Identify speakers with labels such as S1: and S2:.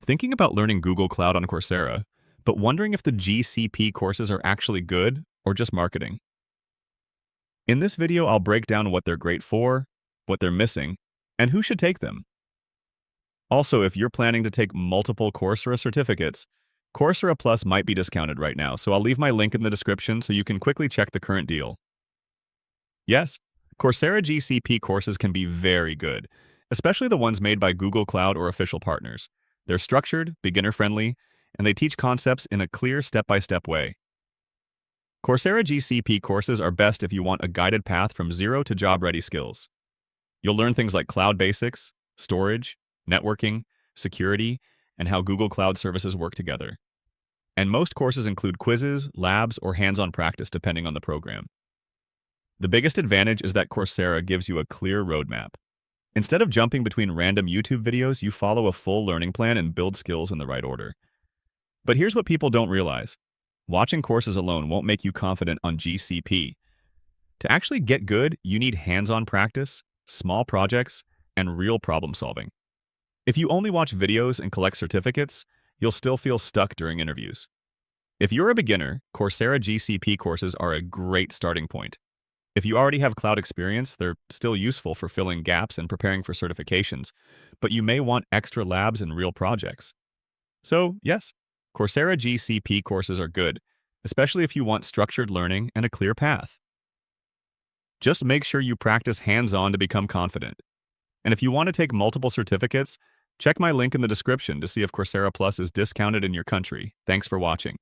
S1: Thinking about learning Google Cloud on Coursera, but wondering if the GCP courses are actually good or just marketing. In this video, I'll break down what they're great for, what they're missing, and who should take them. Also, if you're planning to take multiple Coursera certificates, Coursera Plus might be discounted right now, so I'll leave my link in the description so you can quickly check the current deal. Yes, Coursera GCP courses can be very good, especially the ones made by Google Cloud or official partners. They're structured, beginner-friendly, and they teach concepts in a clear step-by-step way. Coursera GCP courses are best if you want a guided path from zero to job-ready skills. You'll learn things like cloud basics, storage, networking, security, and how Google Cloud services work together. And most courses include quizzes, labs, or hands-on practice depending on the program. The biggest advantage is that Coursera gives you a clear roadmap. Instead of jumping between random YouTube videos, you follow a full learning plan and build skills in the right order. But here's what people don't realize. Watching courses alone won't make you confident on GCP. To actually get good, you need hands-on practice, small projects, and real problem solving. If you only watch videos and collect certificates, you'll still feel stuck during interviews. If you're a beginner, Coursera GCP courses are a great starting point. If you already have cloud experience, they're still useful for filling gaps and preparing for certifications, but you may want extra labs and real projects. So, yes, Coursera GCP courses are good, especially if you want structured learning and a clear path. Just make sure you practice hands-on to become confident. And if you want to take multiple certificates, check my link in the description to see if Coursera Plus is discounted in your country. Thanks for watching.